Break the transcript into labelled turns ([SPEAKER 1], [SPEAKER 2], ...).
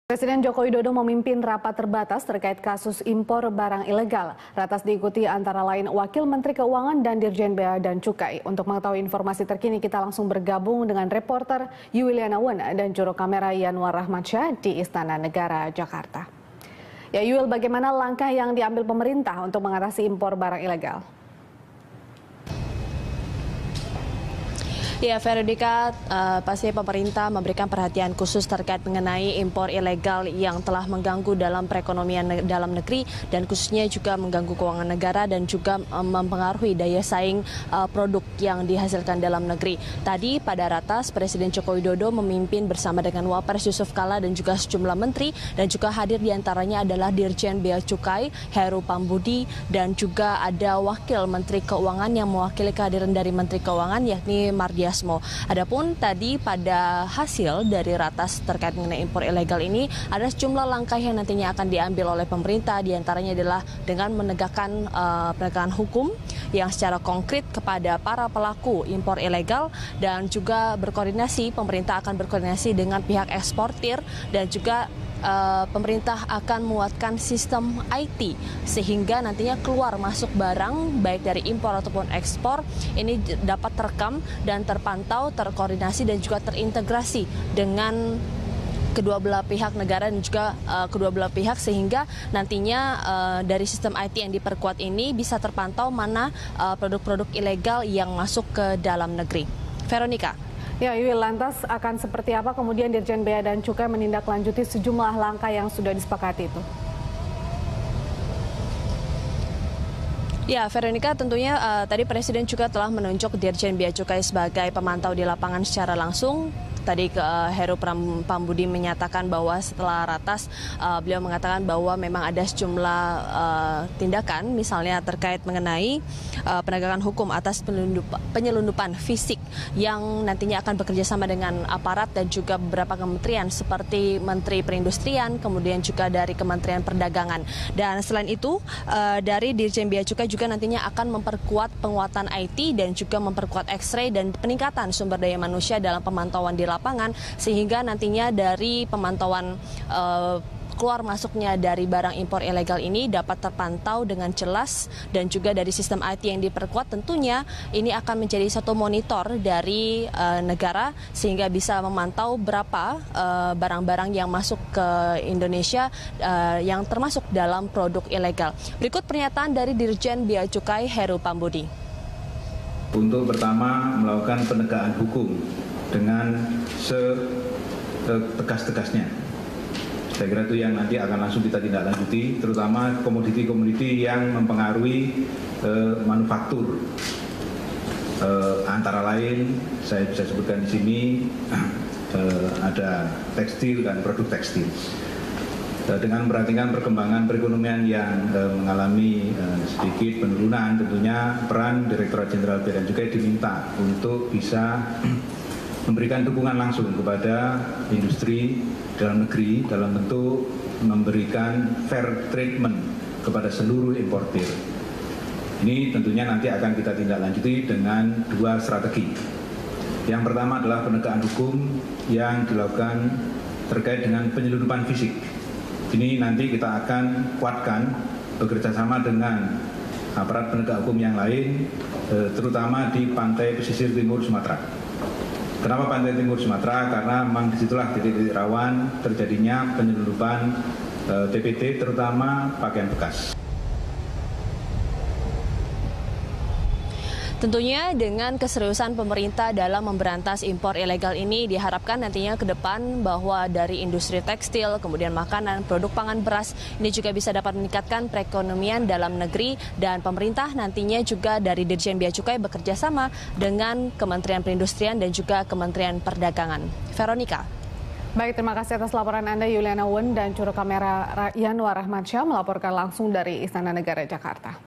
[SPEAKER 1] Presiden Joko Widodo memimpin rapat terbatas terkait kasus impor barang ilegal. Ratas diikuti antara lain Wakil Menteri Keuangan dan Dirjen Bea dan Cukai. Untuk mengetahui informasi terkini, kita langsung bergabung dengan reporter Yuliana Wen dan juru kamera Yanwar Rahmansyah di Istana Negara, Jakarta. Ya Yul, bagaimana langkah yang diambil pemerintah untuk mengatasi impor barang ilegal?
[SPEAKER 2] Ya, Veronica, pasti pemerintah memberikan perhatian khusus terkait mengenai impor ilegal yang telah mengganggu dalam perekonomian dalam negeri dan khususnya juga mengganggu keuangan negara dan juga mempengaruhi daya saing produk yang dihasilkan dalam negeri. Tadi pada ratas, Presiden Joko Widodo memimpin bersama dengan Wapres Yusuf Kala dan juga sejumlah menteri, dan juga hadir diantaranya adalah Dirjen Bea Cukai Heru Pambudi dan juga ada Wakil Menteri Keuangan yang mewakili kehadiran dari Menteri Keuangan yakni Mardiasmo. Adapun tadi pada hasil dari ratas terkait mengenai impor ilegal ini ada sejumlah langkah yang nantinya akan diambil oleh pemerintah, diantaranya adalah dengan menegakkan penegakan hukum yang secara konkret kepada para pelaku impor ilegal dan juga berkoordinasi, pemerintah akan berkoordinasi dengan pihak eksportir dan juga pemerintah akan menguatkan sistem IT sehingga nantinya keluar masuk barang baik dari impor ataupun ekspor ini dapat terekam dan terpantau, terkoordinasi dan juga terintegrasi dengan kedua belah pihak negara dan juga kedua belah pihak sehingga nantinya dari sistem IT yang diperkuat ini bisa terpantau mana produk-produk ilegal yang masuk ke dalam negeri. Veronica.
[SPEAKER 1] Ya, Yul, lantas akan seperti apa kemudian Dirjen Bea dan Cukai menindaklanjuti sejumlah langkah yang sudah disepakati itu?
[SPEAKER 2] Ya, Veronica, tentunya tadi Presiden juga telah menunjuk Dirjen Bea Cukai sebagai pemantau di lapangan secara langsung. Tadi Heru Pambudi menyatakan bahwa setelah ratas beliau mengatakan bahwa memang ada sejumlah tindakan misalnya terkait mengenai penegakan hukum atas penyelundupan fisik yang nantinya akan bekerja sama dengan aparat dan juga beberapa kementerian seperti Menteri Perindustrian, kemudian juga dari Kementerian Perdagangan. Dan selain itu dari Dirjen Bea Cukai juga nantinya akan memperkuat penguatan IT dan juga memperkuat X-ray dan peningkatan sumber daya manusia dalam pemantauan di lapangan sehingga nantinya dari pemantauan keluar masuknya dari barang impor ilegal ini dapat terpantau dengan jelas dan juga dari sistem IT yang diperkuat tentunya ini akan menjadi satu monitor dari negara sehingga bisa memantau berapa barang-barang yang masuk ke Indonesia yang termasuk dalam produk ilegal. Berikut pernyataan dari Dirjen Bea Cukai Heru Pambudi.
[SPEAKER 3] Untuk pertama melakukan penegakan hukum dengan setegas-tegasnya. Saya kira itu yang nanti akan langsung kita tindak lanjuti, terutama komoditi-komoditi yang mempengaruhi manufaktur. Antara lain, saya bisa sebutkan di sini ada tekstil dan produk tekstil. Dengan memperhatikan perkembangan perekonomian yang mengalami sedikit penurunan, tentunya peran Direktorat Jenderal Bea dan Cukai diminta untuk bisa memberikan dukungan langsung kepada industri dalam negeri dalam bentuk memberikan fair treatment kepada seluruh importir. Ini tentunya nanti akan kita tindak lanjuti dengan dua strategi. Yang pertama adalah penegakan hukum yang dilakukan terkait dengan penyelundupan fisik. Ini nanti kita akan kuatkan bekerjasama dengan aparat penegak hukum yang lain, terutama di pantai pesisir timur Sumatera. Kenapa pantai timur Sumatera? Karena memang disitulah titik-titik rawan terjadinya penyelundupan TPT, terutama pakaian bekas.
[SPEAKER 2] Tentunya dengan keseriusan pemerintah dalam memberantas impor ilegal ini diharapkan nantinya ke depan bahwa dari industri tekstil, kemudian makanan, produk pangan beras ini juga bisa dapat meningkatkan perekonomian dalam negeri dan pemerintah nantinya juga dari Dirjen Bea Cukai bekerja sama dengan Kementerian Perindustrian dan juga Kementerian Perdagangan. Veronica.
[SPEAKER 1] Baik, terima kasih atas laporan Anda Yuliana Wen dan juru kamera Yanwar Rahmansyah melaporkan langsung dari Istana Negara, Jakarta.